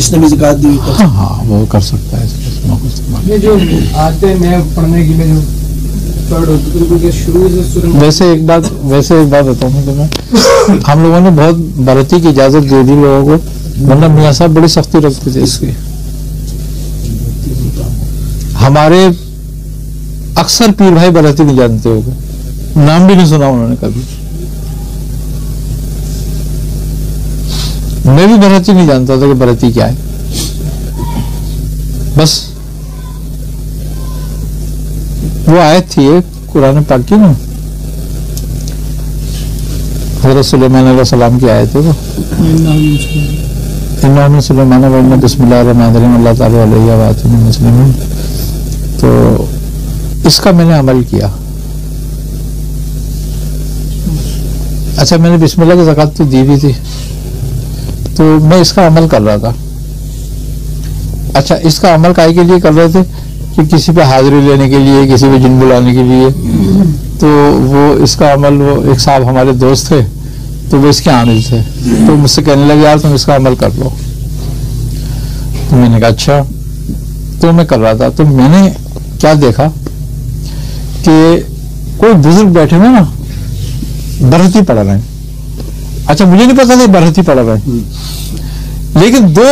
जिसने भी ज़कात दी हाँ हाँ वो कर सकता है। ये जो आते नए पढ़ने के लिए जो थर्ड होती है शुरू से वैसे एक बात बताऊँ मैं तुम्हें, हम लोगों ने बहुत बरती की इजाजत दे दी लोगों को, वरना मियाँ साहब बड़ी सख्ती रखते थे इसकी। हमारे अक्सर पीर भाई बरती नहीं जानते होगे, नाम भी नहीं सुना उन्होंने कभी। मैं भी बरती नहीं जानता था कि बरती क्या है। बस वो आयत थी एक कुरान पाक की ना, हज़रत सुलेमान अलैहिस्सलाम की आयत है वो, इन्ना सुलेमान व इन्ना बिस्मिल्लाहिर्रहमानिर्रहीम अल्लाह ताला अलैहि व आतिनी मुस्लिमीन। तो इसका मैंने अमल किया। अच्छा, मैंने बिस्मिल्लाह की ज़कात तो दी भी थी, तो मैं इसका अमल कर रहा था। अच्छा, इसका अमल काहे के लिए कर रहे थे कि किसी पे हाजिरी लेने के लिए, किसी पे जिन बुलाने के लिए। तो वो इसका अमल, वो एक साहब हमारे दोस्त थे, तो वो इसके आमिल थे, तो मुझसे कहने लगे यार तुम इसका अमल कर लो। तो मैंने कहा अच्छा। तो मैं कर रहा था, तो मैंने क्या देखा कि कोई बुजुर्ग बैठे हुए ना बरहती पढ़ रहे हैं। अच्छा, मुझे नहीं पता था बरहती पढ़ रहे हैं, लेकिन दो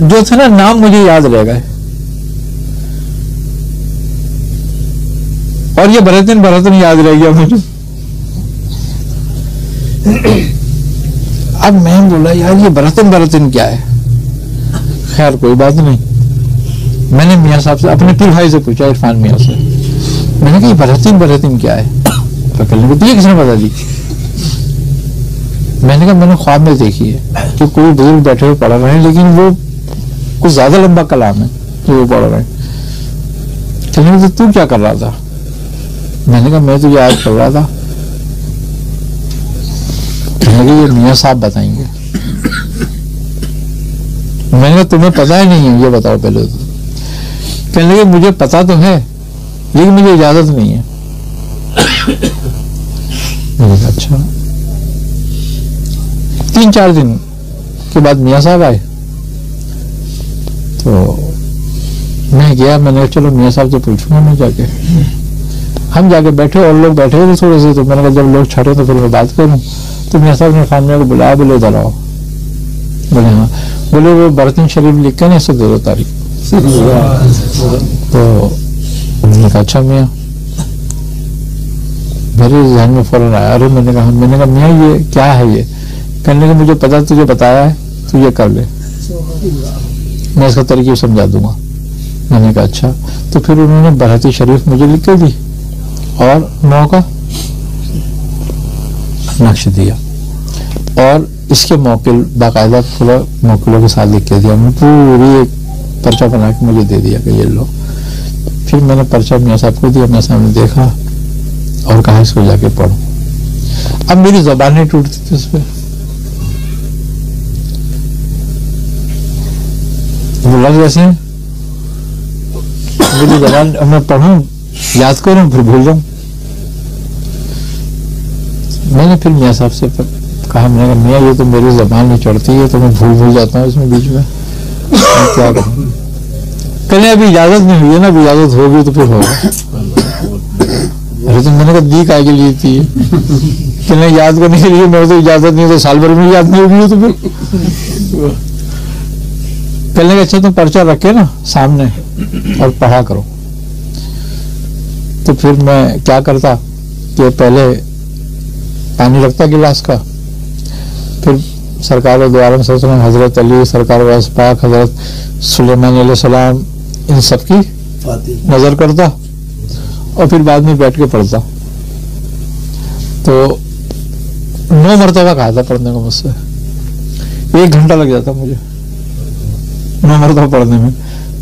जो थे ना नाम मुझे याद रह गए, और ये बरहतन याद रह गया मुझे। अब मैं बोला यार ये बरहतन क्या है। खैर कोई बात नहीं, मैंने मियाँ साहब से, अपने पीर भाई से पूछा, इरफान मियाँ से, मैंने कहा बरहतीन क्या है। तो कहने को किसने बता दी। मैंने कहा मैंने ख्वाब में देखी है कि कोई बुजुर्ग बैठे हुए पढ़ रहे हैं, लेकिन वो कुछ ज्यादा लंबा कलाम है जो वो पढ़ रहे हैं। कहने को तू क्या कर रहा था। मैंने कहा मैं तो याद कर रहा था। कहने लगे ये मियाँ साहब बताएंगे। मैंने कहा तुम्हें पता ही नहीं है, ये बताओ पहले तो। कहने लगे मुझे पता तो है, लेकिन मुझे इजाजत नहीं है। मैंने कहा अच्छा। 3-4 दिन के बाद मियाँ साहब आए, तो मैं गया, मैंने कहा चलो मियाँ साहब से पूछूंगा मैं जाके। हम जाके बैठे और लोग बैठे हुए थे थोड़े से, तो मैंने कहा जब लोग छठे तो फिर मैं बात करूं। तो मियाँ साहब ने खान मियाँ को बुलाया, बोले इधर आओ। बोले हाँ। बोले वो बरतन शरीफ लिख के नहीं, 2 तारीख। तो उन्होंने कहा अच्छा मियाँ। मेरे ध्यान में फौरन आया, अरे मैंने कहा मियाँ ये क्या है ये। कहने लगे मुझे पता, तुझे बताया है, तू ये कर ले, मैं इसका तरीके समझा दूंगा। मैंने कहा अच्छा। तो फिर उन्होंने बरहती शरीफ मुझे लिख के दी और 9 का नक्श दिया, और इसके मौकिल बाकायदा पूरा मौकिलों के साथ लिख के दिया। मैं पूरी एक पर्चा बना के मुझे दे दिया कि ये लो। फिर मैंने पर्चा मियाँ साहब को दिया, मियाँ साहब ने देखा और कहा इसको जाके पढ़ो। अब मेरी ज़बान नहीं टूटती थी उस पर। वो लग जैसे मेरी ज़बान, मैं पढ़ूं, याद करूं, फिर भूल जाऊं। मैंने फिर मियाँ साहब से कहा, मैंने कहा मियाँ ये तो मेरी ज़बान नहीं चढ़ती है, तो मैं भूल जाता हूँ इसमें बीच में, क्या करूं। कहने अभी इजाजत नहीं हुई है ना, अभी इजाजत होगी तो फिर होगा। अरे तो मैंने कहा दी काय के लिए थी। कहने याद करने के लिए, मेरे तो इजाजत नहीं, तो साल भर में याद नहीं होगी तो फिर। कहने का अच्छा तुम पर्चा रखे ना सामने और पढ़ा करो। तो फिर मैं क्या करता कि पहले पानी रखता गिलास का, फिर सरकार दो आलम सल्लल्लाहु अलैहि वसल्लम, हजरत अली, सरकार वास पाक, हजरत सुलेमान अलैहिस्सलाम, इन सब की नजर करता और फिर बाद में बैठ के पढ़ता। तो 9 मरतबा कहा था पढ़ने को मुझसे, 1 घंटा लग जाता मुझे 9 मरतबा पढ़ने में।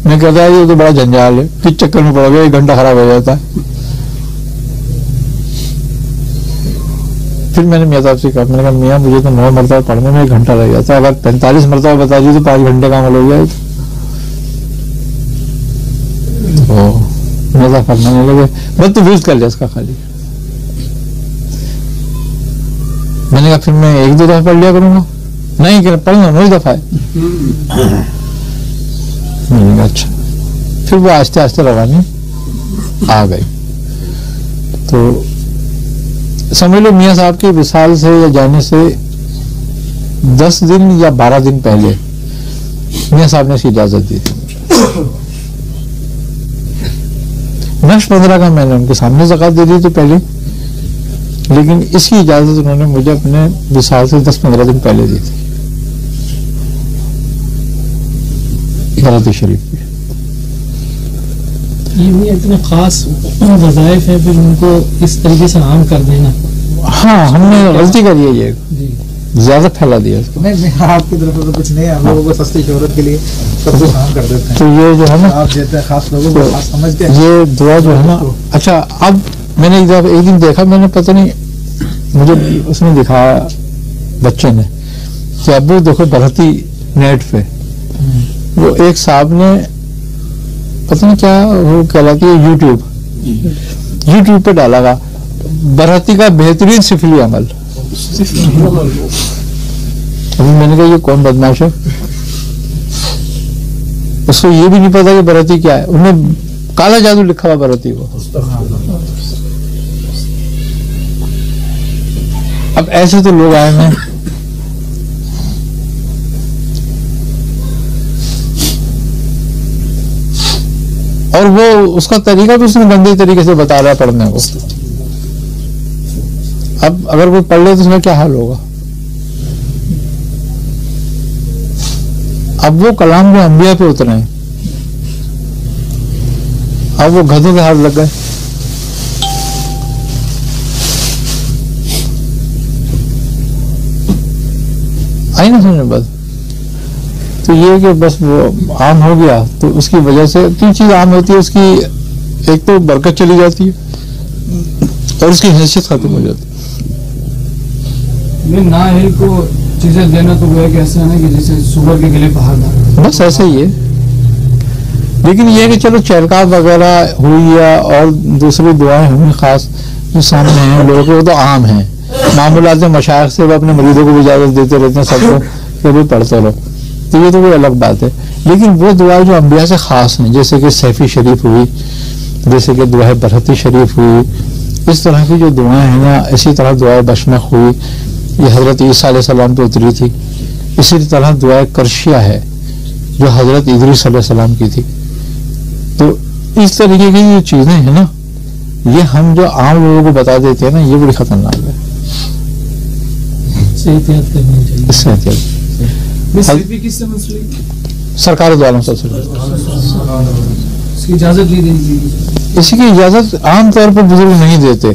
मैं कहता है ये तो बड़ा जंजाल है, किस चक्कर में पढ़ोगे, 1 घंटा खराब हो जाता है। फिर मैंने मियाँ साहब से कहा, मैंने कहा मियाँ मुझे तो 9 मरतबा पढ़ने में 1 घंटा लग जाता है, अगर 45 मरतबा बता दी तो 5 घंटे का अमल हो जाए। तो मजा फरमाने लगे, बस तो यूज कर लिया इसका खाली। मैंने कहा फिर मैं 1-2 दफा पढ़ लिया करूंगा, नहीं कि पढ़ना नहीं दफा है। मैंने कहा अच्छा। फिर वो आस्ते आस्ते रवानी आ गई। तो समझ लो मियाँ साहब के विशाल से या जाने से 10 दिन या 12 दिन पहले मियाँ साहब ने इसकी इजाजत दी थी। नेक्स्ट 15 का मैंने उनके सामने ज़कात दे दी थी पहले, लेकिन इसकी इजाजत उन्होंने मुझे अपने विशाल से 10-15 दिन पहले दी थी बराती शरीफ की। ये भी इतने खास वज़ाइफ है, फिर उनको इस तरीके से आम कर देना। हाँ, हमने गलती करी है, ये ज्यादा फैला दिया इसको। नहीं, आपकी तरफ से कुछ नहीं है, हम लोगों को सस्ती शोहरत के लिए सब कुछ काम कर देते हैं। तो ये जो है ना, आप देते हैं खास लोगों को, खास समझते हैं। ये दुआ जो है ना, अच्छा अब मैंने एक दिन देखा, मैंने पता नहीं मुझे उसने दिखाया बच्चे ने कि अब देखो बरहती नेट पे वो एक साहब ने पता नहीं क्या वो कहलाती है यूट्यूब पे डाला था बरहती का बेहतरीन सिफली अमल। अभी मैंने कहा ये कौन बदमाश है, उसको ये भी नहीं पता कि बरहती क्या है। उन्हें काला जादू लिखा हुआ बरहती को। अब ऐसे तो लोग आए हैं, और वो उसका तरीका भी उसने गंदे तरीके से बता रहा है पढ़ने को। अब अगर कोई पढ़ ले तो उसमें क्या हाल होगा। अब वो कलाम जो अंबिया पे उतरे हैं, अब वो गधों के हाथ लग गए। आई ना समझ बस। तो ये कि बस वो आम हो गया तो उसकी वजह से 3 चीज आम होती है उसकी, एक तो बरकत चली जाती है और उसकी हैसियत खत्म हो जाती है। नाहिल को चीजें देना तो वो एक ऐसा है ना कि जैसे सुअर के गले पहाड़ डाल, बस ऐसा ही है। लेकिन ये कि चलो चहलकाव वगैरह हुई या और दूसरी दुआएं हुई खास जो सामने हैं लोगों के, वो तो आम है। मामूलात मशाइख से वो अपने मरीजों को भी इजाजत देते रहते हैं सबको कि भी पढ़ते रहो, तो ये तो कोई अलग बात है। लेकिन वो दुआ जो अंबिया से खास हैं, जैसे कि सैफी शरीफ हुई, जैसे कि दुआ बरहती शरीफ हुई, इस तरह की जो दुआएं हैं ना, इसी तरह दुआ बशमख हुई, ये हजरत ईसा अलैहिस्सलाम पे उतरी थी। इसी तरह दुआ करशिया है जो हजरत इदरीस अलैहिस्सलाम की थी। तो इस तरीके की जो चीजें हैं ना, ये हम जो आम लोगों को बता देते हैं ना, ये बड़ी खतरनाक है। इससे एहतियात सरकार द्वारा इजाजत ली देगी। इसी की इजाजत आमतौर पर बुजुर्ग नहीं देते।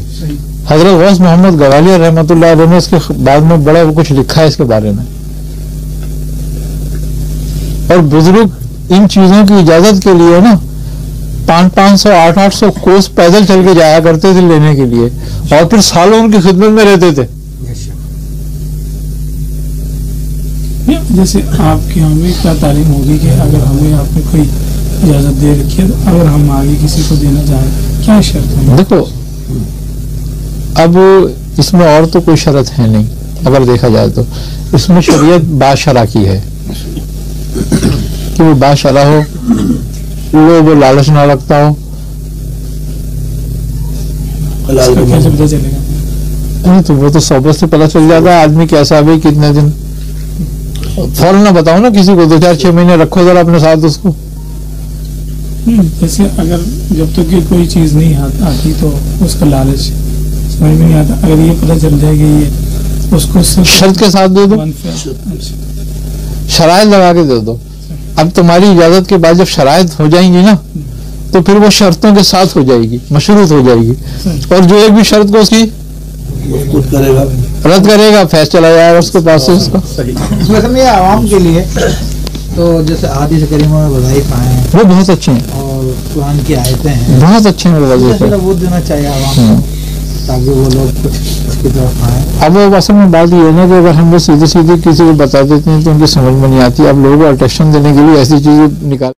हजरत गौस मोहम्मद गवालियर रहमतुल्लाह अलैह ने इसके बाद में बड़ा कुछ लिखा है इसके बारे में। और बुजुर्ग इन चीजों की इजाजत के लिए ना 500-500 800 कोस पैदल चल के जाया करते थे लेने के लिए, और फिर सालों उनकी खिदमत में रहते थे। जैसे आपके हमें क्या तालीम होगी कि अगर हमें आपने कोई इजाजत दे रखी है, तो अगर हम आगे किसी को देना चाहें क्या शर्त है? देखो अब इसमें और तो कोई शर्त है नहीं, अगर देखा जाए तो इसमें शरीयत बाशरा की है कि वो बाशरा हो, वो लालच ना रखता हो। कैसे पता चलेगा? नहीं तो वो तो सोबत से पता चल जाता है आदमी कैसा है, कितने दिन। फौरन ना बताओ ना किसी को, 2-4-6 महीने रखो जरा अपने साथ उसको। जैसे अगर जब तक कि कोई चीज नहीं आती तो उसका लालच समझ में नहीं आता। अगर ये पता चल जाएगा ये उसको शर्त के साथ दे दो, शराइत लगा के दे दो। अब तुम्हारी इजाजत के बाद जब शराइत हो जाएंगी ना, तो फिर वो शर्तों के साथ हो जाएगी, मशरूत हो जाएगी, और जो एक भी शर्त को उसकी रद्द करेगा फैस चला जाएगा उसके पास से उसका। इसमें ये आवाम के लिए तो जैसे हादीस करीमा में वज़ाइफ आए हैं, वो बहुत अच्छे हैं, और कुरान की आयतें हैं, बहुत अच्छे हैं वज़ाइफ, वो देना चाहिए आवाम को ताकि वो लोग कुछ उसकी तरफ आए। अब वो असल में बात ये है ना कि अगर हम वो सीधे सीधे किसी को बता देते हैं तो उनकी समझ में नहीं आती। अब लोगों को अटेंशन देने के लिए ऐसी चीजें निकाल